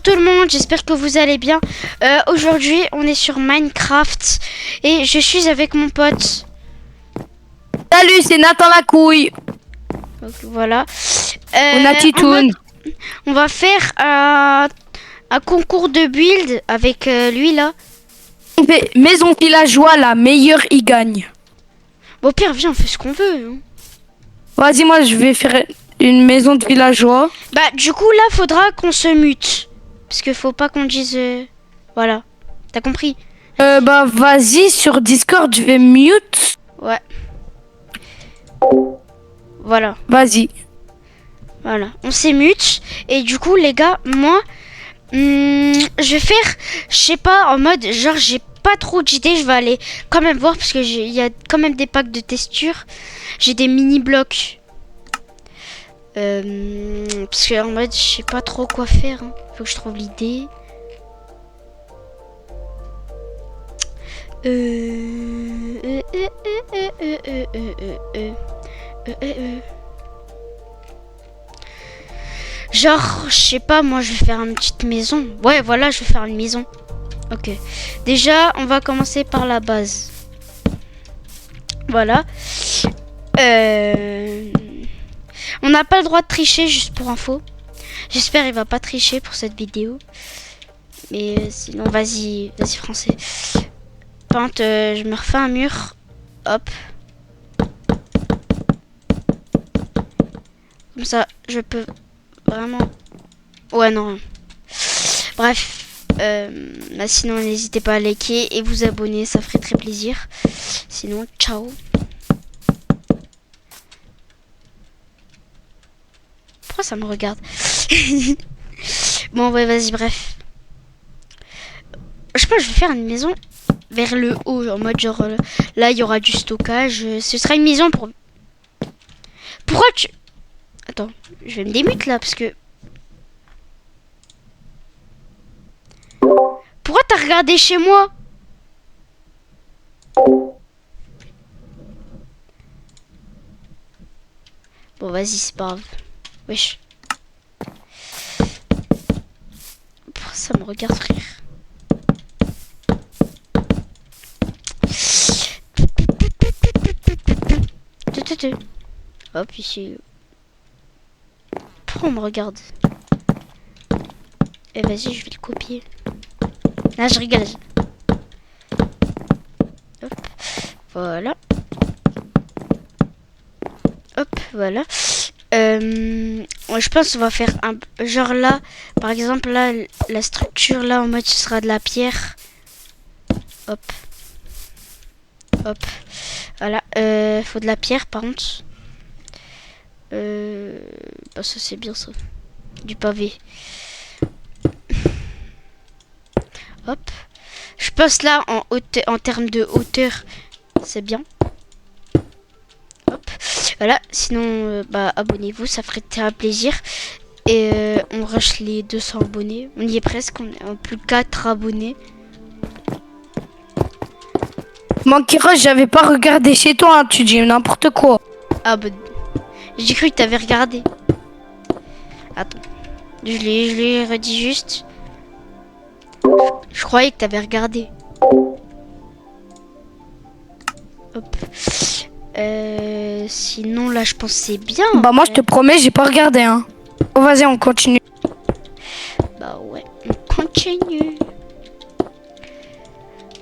Bonjour tout le monde, j'espère que vous allez bien. Aujourd'hui, on est sur Minecraft et je suis avec mon pote. Salut, c'est Nathan la couille. Donc, voilà. On a Titoun. On va faire un concours de build avec lui là. Maison villageois, la meilleure y gagne. Bon, Pierre, viens, on fait ce qu'on veut. Hein. Vas-y, moi je vais faire une maison de villageois. Bah, du coup, là, faudra qu'on se mute. Parce qu'il faut pas qu'on dise. Voilà. T'as compris? Bah vas-y, sur Discord, je vais mute. Ouais. Voilà. Vas-y. Voilà. On s'émute. Et du coup, les gars, moi, je vais faire, je sais pas, en mode, genre, j'ai pas trop d'idées. Je vais aller quand même voir parce que il y a quand même des packs de textures. J'ai des mini-blocs. Parce que en mode, je sais pas trop quoi faire. Hein. Faut que je trouve l'idée. Genre, je sais pas, moi je vais faire une petite maison. Ouais, voilà, je vais faire une maison. Ok. Déjà, on va commencer par la base. Voilà. On n'a pas le droit de tricher, juste pour info. J'espère qu'il va pas tricher pour cette vidéo. Mais sinon, vas-y français. Peinte, je me refais un mur. Hop. Comme ça, je peux vraiment... Ouais, non. Bref. Bah, sinon, n'hésitez pas à liker et vous abonner. Ça ferait très plaisir. Sinon, ciao. Pourquoi ça me regarde? Bon, ouais, vas-y, bref. Je pense que je vais faire une maison vers le haut. En mode, genre, là, il y aura du stockage. Ce sera une maison pour... Pourquoi tu... Attends, je vais me démute là parce que... Pourquoi t'as regardé chez moi? Bon, vas-y, c'est pas grave. Wesh. Pourquoi ça me regarde, frère? Hop, ici. Pourquoi on me regarde? Eh, vas-y, je vais le copier. Là, je rigole. Hop. Voilà. Hop, voilà. Ouais, je pense qu'on va faire un... Genre là, par exemple, là, la structure, là, en mode, ce sera de la pierre. Hop. Hop. Voilà. Faut de la pierre, par contre. Bah, ça, c'est bien, ça. Du pavé. Hop. Je pense là, en termes de hauteur, c'est bien. Hop. Voilà. Sinon, bah, abonnez-vous, ça ferait très plaisir. Et on rush les 200 abonnés. On y est presque, on est en plus 4 abonnés. Manquera, j'avais pas regardé chez toi, hein, tu dis n'importe quoi. Ah bah, j'ai cru que t'avais regardé. Attends, je l'ai redit juste. Je croyais que t'avais regardé. Hop. Sinon là, je pense que c'est bien. Bah moi je te promets, j'ai pas regardé. Hein. Oh, vas-y, on continue. Bah ouais, on continue.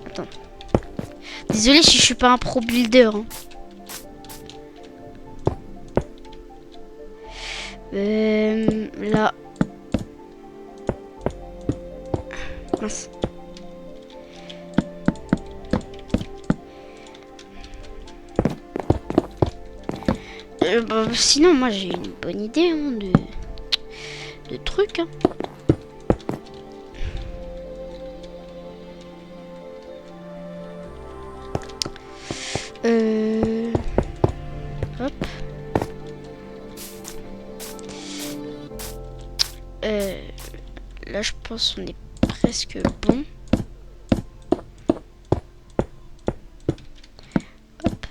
Attends. Désolé si je suis pas un pro builder. Hein. Là. Mince. Bah, sinon, moi j'ai une bonne idée hein, de trucs. Hein. Hop. Là, je pense qu'on est presque bon. Hop.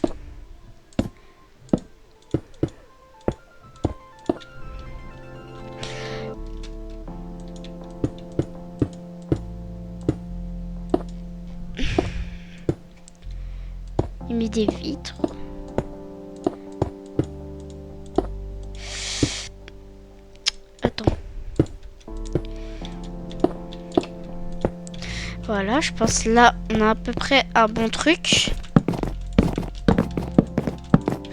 Il met des vitres. Attends. Voilà, je pense là, on a à peu près un bon truc.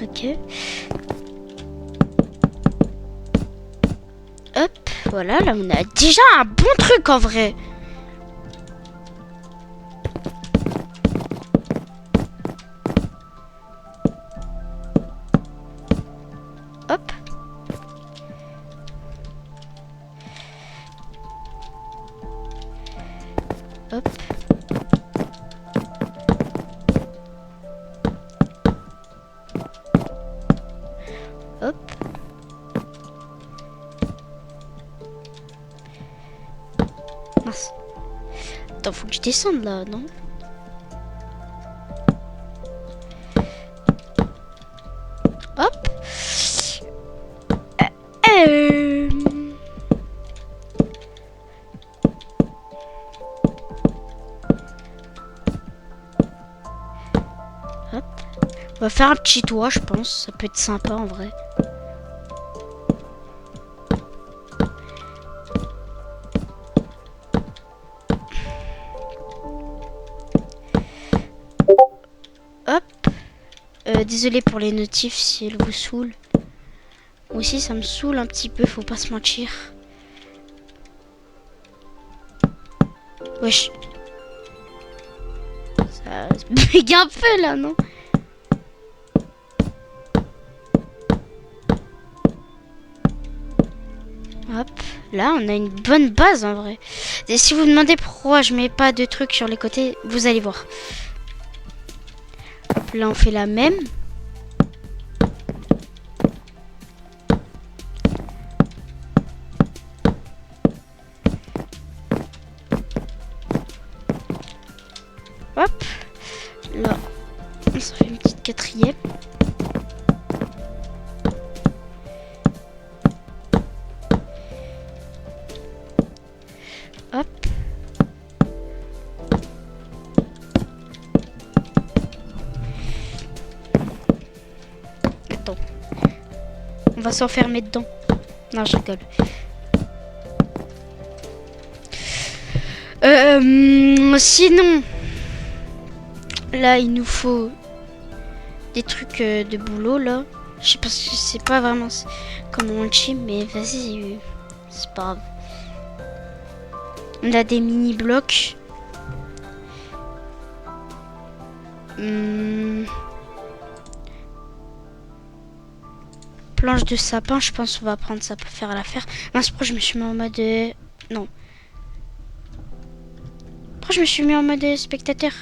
Ok. Hop, voilà, là on a déjà un bon truc en vrai. Hop. Hop. Hop. Mince. Attends, faut que je descende là, non? Hop. Euh... Hop. On va faire un petit toit, je pense. Ça peut être sympa en vrai. Hop. Désolé pour les notifs si elles vous saoulent. Moi aussi ça me saoule un petit peu, faut pas se mentir. Wesh. Ça se bug un peu là, non? Hop. Là on a une bonne base en vrai. Et si vous vous demandez pourquoi je mets pas de trucs sur les côtés, vous allez voir. Hop, là on fait la même. Hop, là, on s'en fait une petite quatrième. Hop. Attends. On va s'enfermer dedans. Non, je rigole. Sinon... Là, il nous faut des trucs de boulot, là. Je sais pas si c'est pas vraiment comment on le chie, mais vas-y, c'est pas grave. On a des mini-blocs. Planche de sapin, je pense qu'on va prendre ça pour faire l'affaire. Mince, pourquoi je me suis mis en mode... Non. Pourquoi je me suis mis en mode spectateur?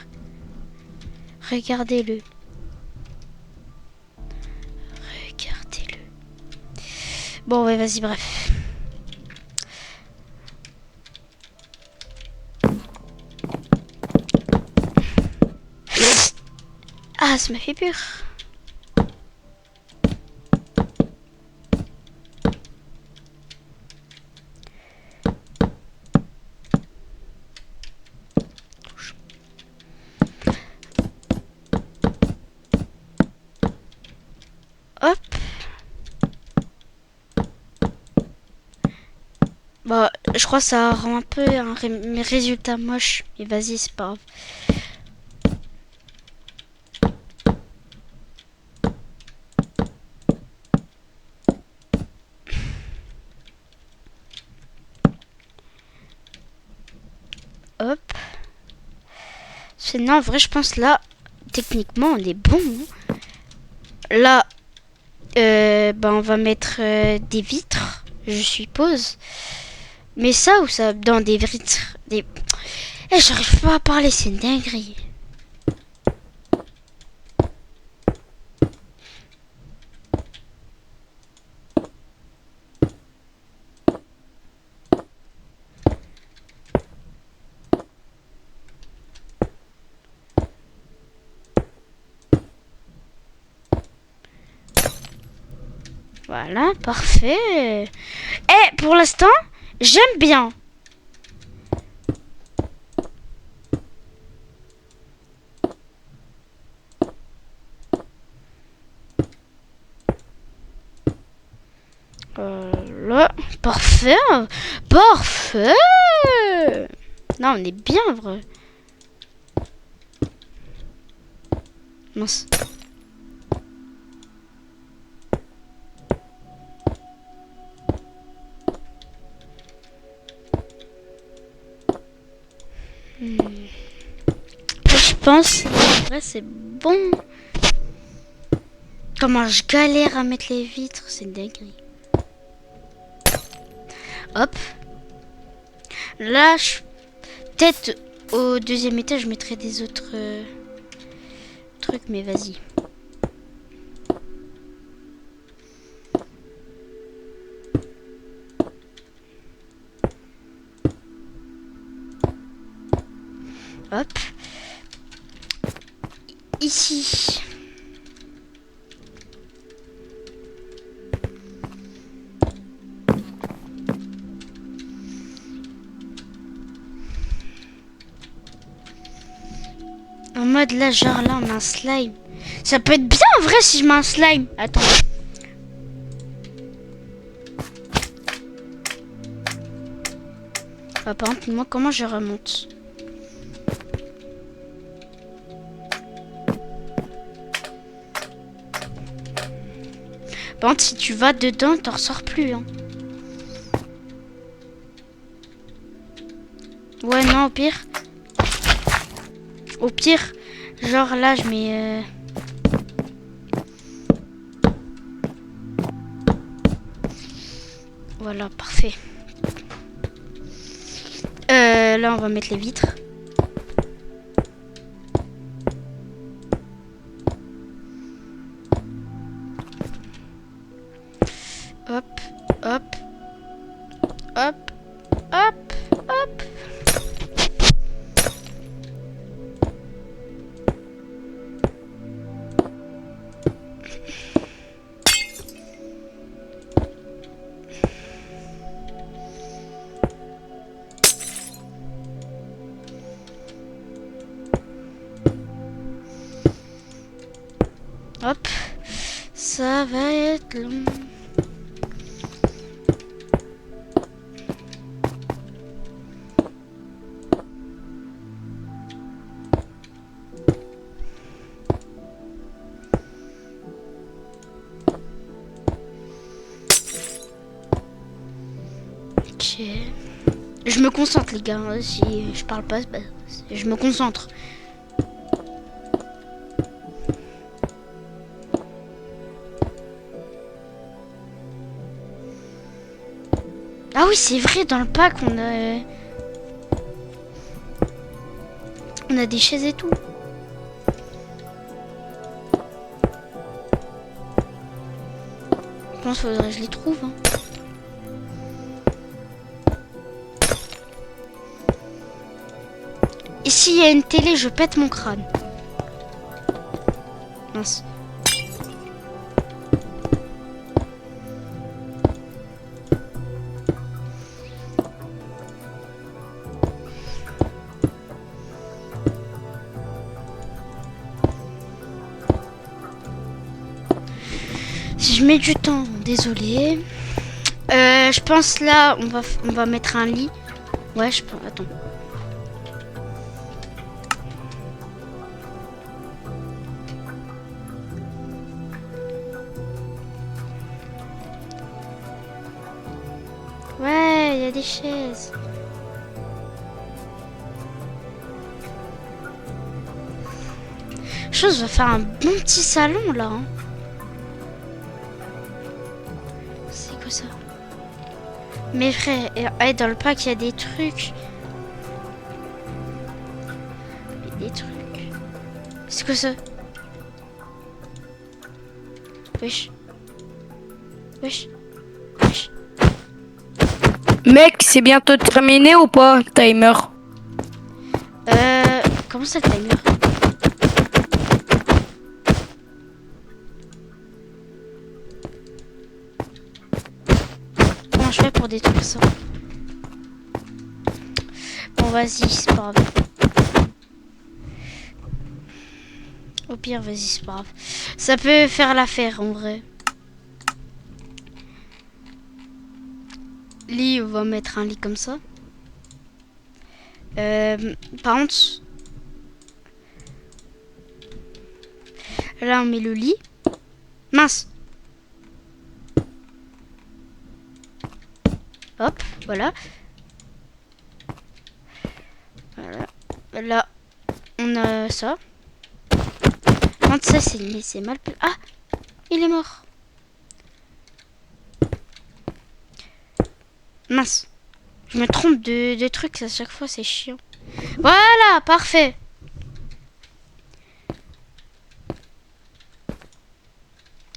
Regardez-le. Regardez-le. Bon, ouais, vas-y, bref. Ah, ça m'a fait peur. Hop. Bon, je crois que ça rend un peu un résultat moche. Mais vas-y, c'est pas grave. Hop. Non, en vrai, je pense là, techniquement, on est bon. Hein. Là, on va mettre des vitres, je suppose. Mais ça ou ça dans des vitres, des... j'arrive pas à parler, c'est une dinguerie. Voilà, parfait. Et pour l'instant, j'aime bien. Là, parfait, parfait. Là, on est bien, vrai. Mince. Je pense, en vrai, c'est bon. Comment je galère à mettre les vitres, c'est dingue. Hop. Là, peut-être au deuxième étage, je mettrai des autres trucs, mais vas-y. Hop. Ici. En mode là, genre là, on a un slime. Ça peut être bien en vrai si je mets un slime. Attends. Ah, par contre, moi, comment je remonte? Par contre, si tu vas dedans, t'en ressors plus. Hein. Ouais, non, au pire. Au pire, genre là, je mets... Voilà, parfait. Là, on va mettre les vitres. Hop, hop, hop, hop, hop. Hop, ça va être long. Ok. Je me concentre les gars, si je parle pas, bah, je me concentre. Ah oui, c'est vrai, dans le pack, on a des chaises et tout. Je pense qu'il faudrait que je les trouve. Hein. Et s'il y a une télé, je pète mon crâne. Mince. Si je mets du temps, désolé. Je pense là, on va mettre un lit. Ouais, je pense. Attends. Ouais, il y a des chaises. Chose va faire un bon petit salon là. Hein. C'est quoi ça? Mais frère, dans le pack il y a des trucs. Des trucs. C'est quoi ça? Wesh. Wesh. Wesh. Mec, c'est bientôt terminé ou pas, le timer? Comment ça le timer? Comment je fais pour détruire ça? Bon, vas-y, c'est pas grave. Au pire, vas-y, c'est pas grave. Ça peut faire l'affaire, en vrai. lit, on va mettre un lit comme ça. Par contre, là on met le lit. Mince. Hop, voilà. Voilà. Là, on a ça. Quand ça, c'est mal. Ah, il est mort. Mince. Je me trompe de trucs à chaque fois, c'est chiant. Voilà, parfait.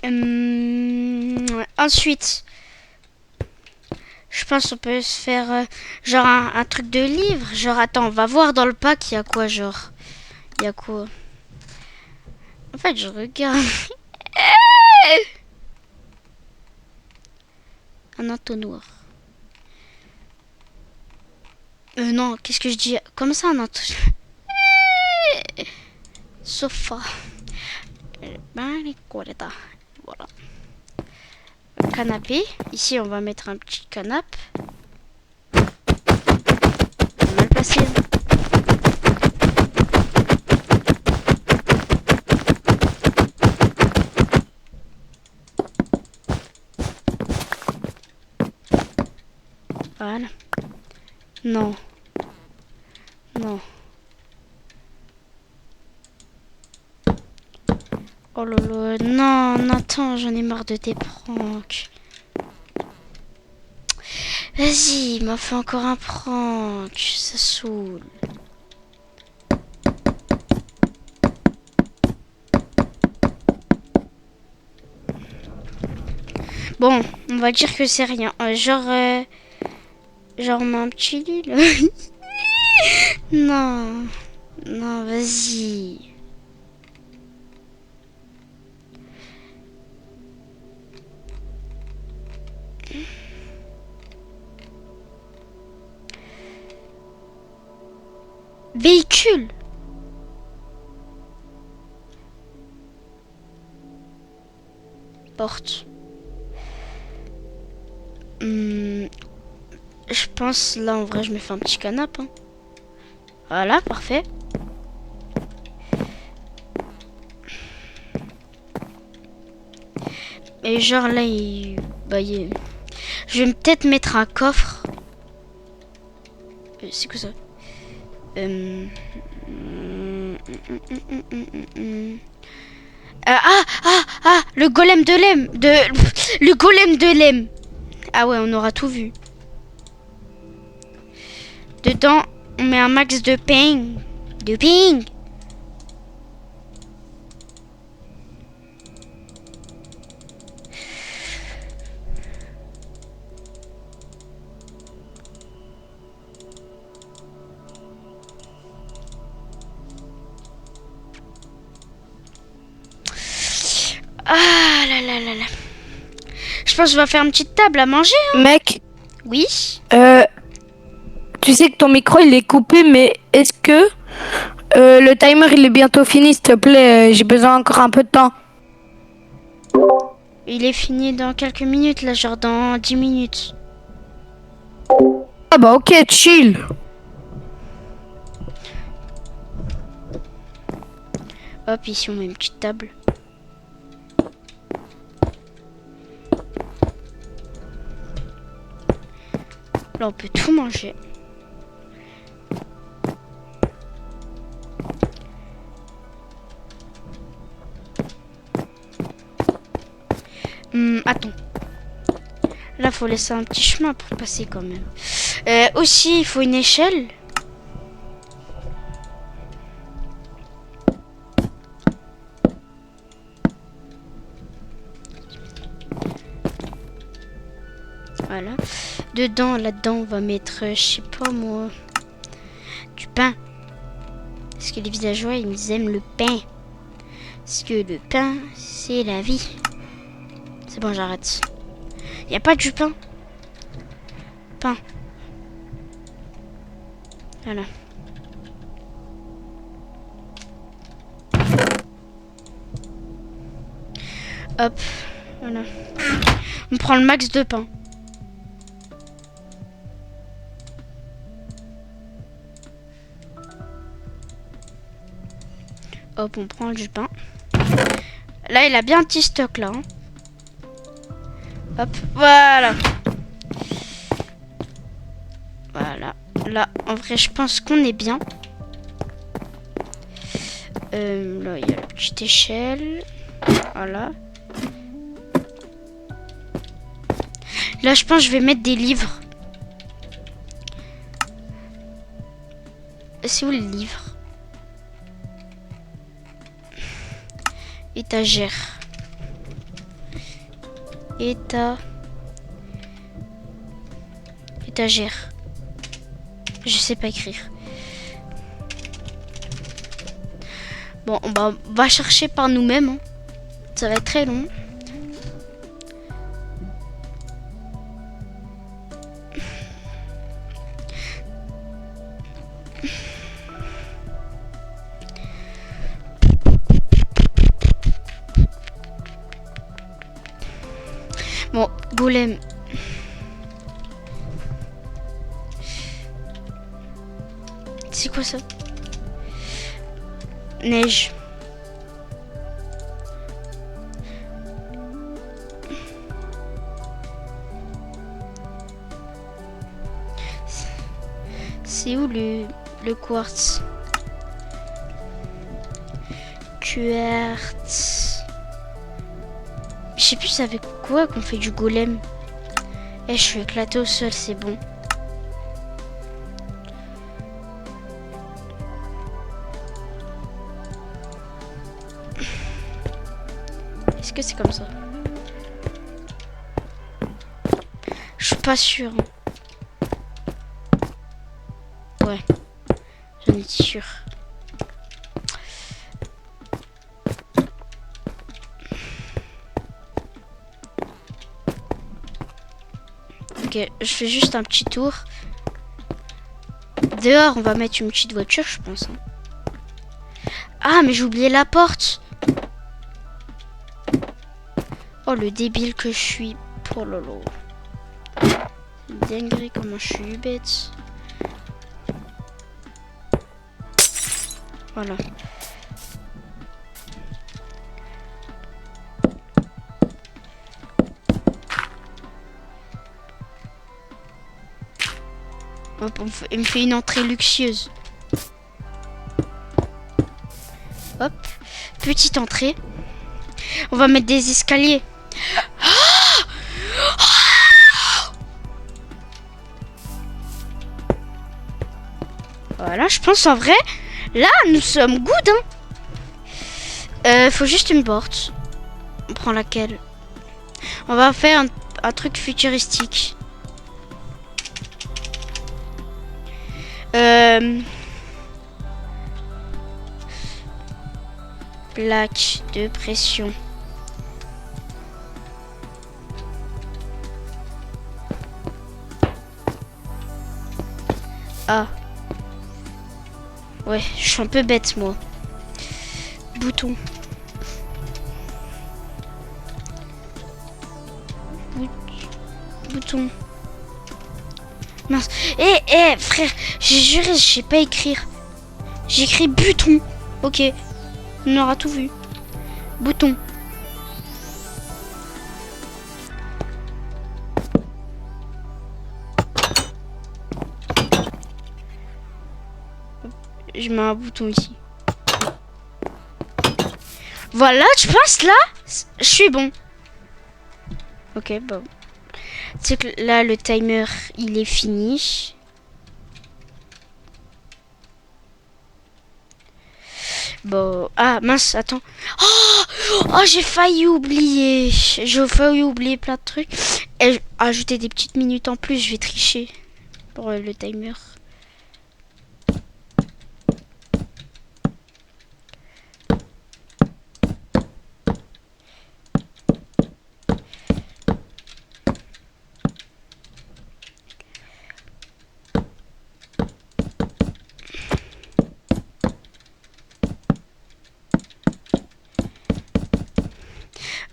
Ouais. Ensuite, je pense qu'on peut se faire genre un truc de livre. Genre, attends, on va voir dans le pack, il y a quoi, genre. Il y a quoi? En fait, je regarde. Un entonnoir. Non, qu'est-ce que je dis? Comme ça, un entonnoir. Sofa. Voilà. Canapé. Ici, on va mettre un petit canapé. Mal placé. Voilà. Non. Non. Oh lolo. Non, Nathan, j'en ai marre de tes pranks. Vas-y, il m'a fait encore un prank. Ça saoule. Bon, on va dire que c'est rien. Genre, on met un petit lit là. Non. Non, vas-y. Véhicule. Porte. Je pense, là, en vrai, je me fais un petit canapé. Hein. Voilà, parfait. Et genre, là, je vais peut-être mettre un coffre. C'est quoi ça? Le golem de lem. Le golem de lem. Ah ouais, on aura tout vu. Dedans, on met un max de ping. De ping. Ah là là là là. Je pense qu'on va faire une petite table à manger. Hein. Mec. Oui. Tu sais que ton micro il est coupé, mais est-ce que le timer il est bientôt fini, s'il te plaît? J'ai besoin encore un peu de temps. Il est fini dans quelques minutes, là, genre dans 10 minutes. Ah bah ok, chill. Hop, ici on met une petite table. Là, on peut tout manger. Attends. Là, faut laisser un petit chemin pour passer quand même. Aussi, il faut une échelle. Voilà. Dedans, là-dedans, on va mettre, je sais pas moi, du pain. Parce que les villageois, ils aiment le pain. Parce que le pain, c'est la vie. C'est bon, j'arrête. Y a pas du pain. Pain. Voilà. Hop. Voilà. On prend le max de pain. Hop, on prend du pain. Là, il a bien un petit stock, là. Hein. Hop, voilà. Voilà. Là, en vrai, je pense qu'on est bien. Là, il y a la petite échelle. Voilà. Là, je pense que je vais mettre des livres. C'est où les livres? Étagère. Étagère. Je sais pas écrire. Bon, on va chercher par nous-mêmes. Hein. Ça va être très long. Bon, golem. C'est quoi ça? Neige. C'est où le quartz? Quartz. Je sais plus avec quoi qu'on fait du golem. Eh, je suis éclaté au sol, c'est bon. Est-ce que c'est comme ça? Je suis pas sûre. Ouais, j'en étais sûre. Ok, je fais juste un petit tour. Dehors, on va mettre une petite voiture, je pense. Hein. Ah, mais j'ai oublié la porte. Oh, le débile que je suis. Oh lolo. C'est dinguerie comment je suis bête. Voilà. Hop, il me fait une entrée luxueuse. Hop, petite entrée. On va mettre des escaliers. Voilà, je pense en vrai, là, nous sommes good. Hein. Faut juste une porte. On prend laquelle? On va faire un truc futuristique. Plaque de pression. Ah. Ouais, je suis un peu bête, moi. Bouton. Bouton. Mince. Frère, j'ai juré, je sais pas écrire. J'ai écrit bouton. Ok. On aura tout vu. Bouton. Je mets un bouton ici. Voilà, je pense là, je suis bon. Ok, bon. Tu sais que là, le timer, il est fini. Bon, ah mince, attends. Oh, j'ai failli oublier. J'ai failli oublier plein de trucs. Et ajouter des petites minutes en plus, je vais tricher pour le timer.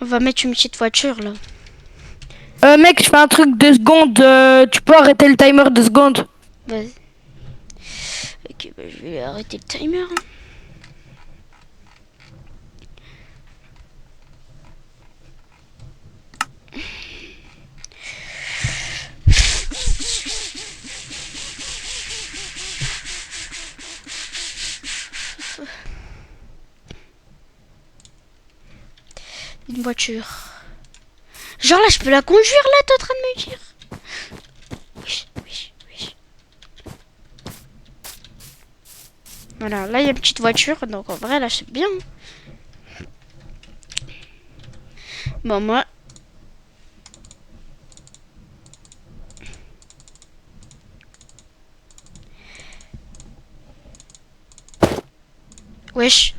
On va mettre une petite voiture là. Mec, je fais un truc 2 secondes. Tu peux arrêter le timer 2 secondes? Vas-y. Ok, bah, je vais arrêter le timer. Hein. une voiture. Genre là, je peux la conduire là, t'es en train de me dire. Oui, oui, oui. Voilà, là il y a une petite voiture, donc en vrai là c'est bien. Bon moi... Wesh.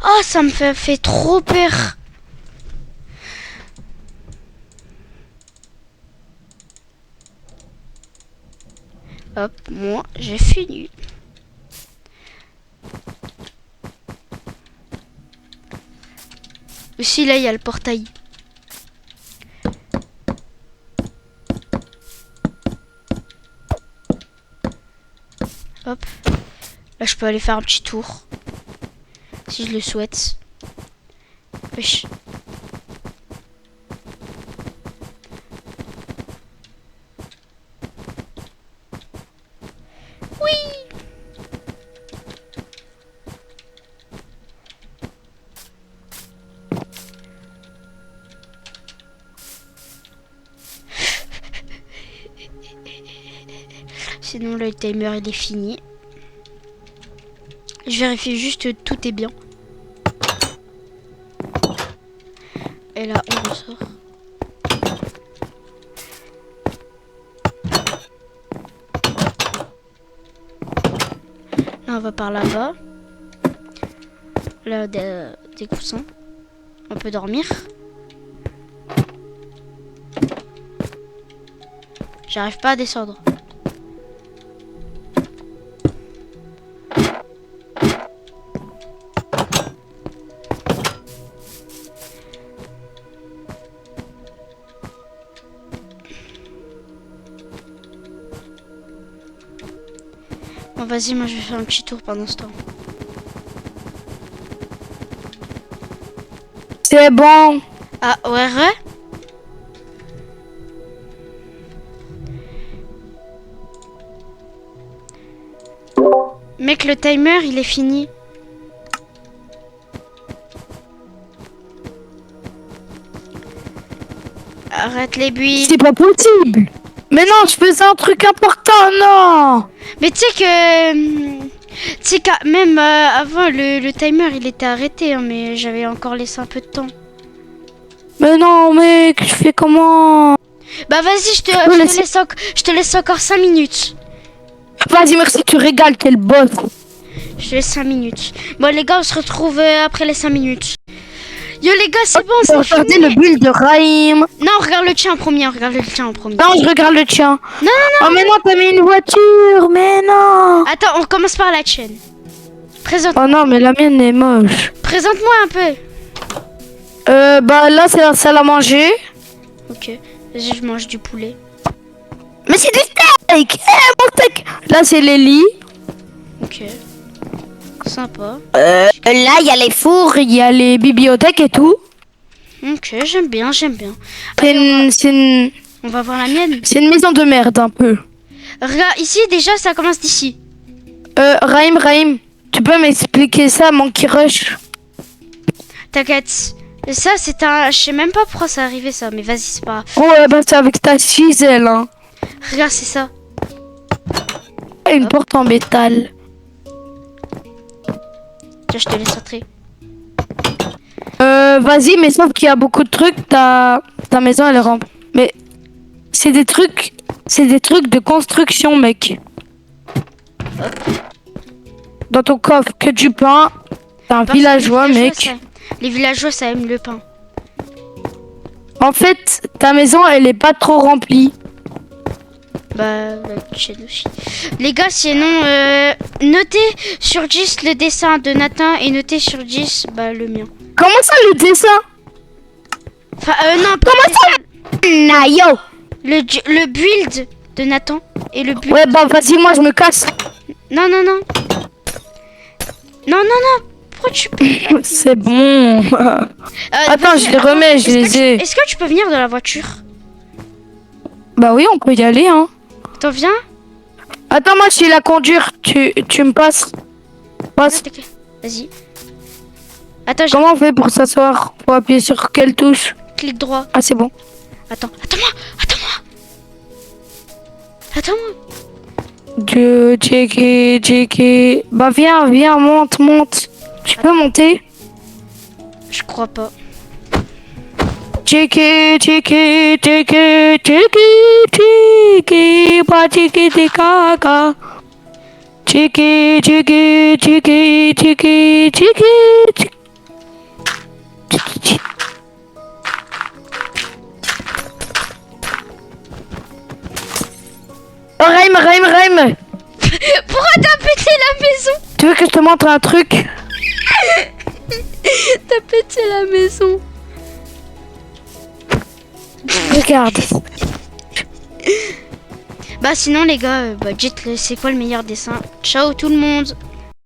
Oh, ça me fait trop peur. Hop, moi j'ai fini. Aussi là il y a le portail. Hop. Là je peux aller faire un petit tour. Si je le souhaite. Wesh. Oui. Sinon le timer il est fini. Je vérifie juste tout est bien. Et là on ressort. Là on va par là-bas. Là des coussins. On peut dormir. J'arrive pas à descendre. Bon vas-y, moi je vais faire un petit tour pendant ce temps. C'est bon. Ah ouais, ouais. Mec, le timer il est fini. Arrête les buis. C'est pas possible. Mais non, je faisais un truc important, non. Mais tu sais que... Tu sais que même avant, le timer, il était arrêté, hein, mais j'avais encore laissé un peu de temps. Mais non, mec, je fais comment? Bah vas-y, je te laisse encore 5 minutes. Vas-y, merci, tu régales, quel boss. Je te laisse 5 minutes. Bon les gars, on se retrouve après les 5 minutes. Yo les gars, c'est bon, c'est Regardez fini. le build de Raïm. Non, regarde le tien en premier, regarde le tien en premier. Non, je regarde le tien. Non, non, non. Oh, mais non, t'as mis une voiture, mais non. Attends, on commence par la tienne. Oh non, mais la mienne est moche. Présente-moi un peu. Bah là, c'est la salle à manger. Ok, vas-y, je mange du poulet. Mais c'est du steak. Mon steak. Là, c'est les lits. Ok. Sympa. Là, il y a les fours, il y a les bibliothèques et tout. Ok, j'aime bien, j'aime bien. C'est On va voir la mienne. une maison de merde, un peu. Regarde, ici, déjà, ça commence d'ici. Raïm, tu peux m'expliquer ça, Monkey Rush? T'inquiète. Ça, c'est un... Je sais même pas pourquoi ça arrivé, ça. Mais vas-y, c'est pas... Ouais, bah c'est avec ta chiselle, hein. Regarde, c'est ça. Une porte en métal. Tiens, je te laisse entrer. Vas-y, mais sauf qu'il y a beaucoup de trucs, ta maison, elle est remplie. Mais c'est des trucs de construction, mec. Dans ton coffre, que du pain. T'es un Parce que villageois, les mec. villageois, les villageois, ça aime le pain. En fait, ta maison, elle est pas trop remplie. Bah, la chaîne aussi. Les gars, sinon, notez sur 10 le dessin de Nathan et notez sur 10 bah, le mien. Comment ça, le dessin? Enfin, non, pas Comment ça? Nayo. le build de Nathan et le build... Ouais, bah vas-y, moi, je me casse. Non, non, non. Non, non, non. Pourquoi tu peux... C'est bon. Attends, je les remets, je les ai. Est-ce que tu peux venir de la voiture? Bah oui, on peut y aller, hein. T'en viens? Attends, moi, je suis la conduire. Tu me passes. Passe. Ouais, vas-y. Attends, je Comment on fait pour s'asseoir? Faut appuyer sur quelle touche? clique droit. Ah, c'est bon. Attends, attends-moi, attends-moi. Attends-moi. JK. Bah, viens, monte. Tu peux monter? Je crois pas. JK, pas JK, caca. JK. Oh, Rhyme. Pourquoi t'as pété la maison? Tu veux que je te montre un truc? T'as pété la maison. Regarde. Bah sinon les gars, bah dites c'est quoi le meilleur dessin? Ciao tout le monde.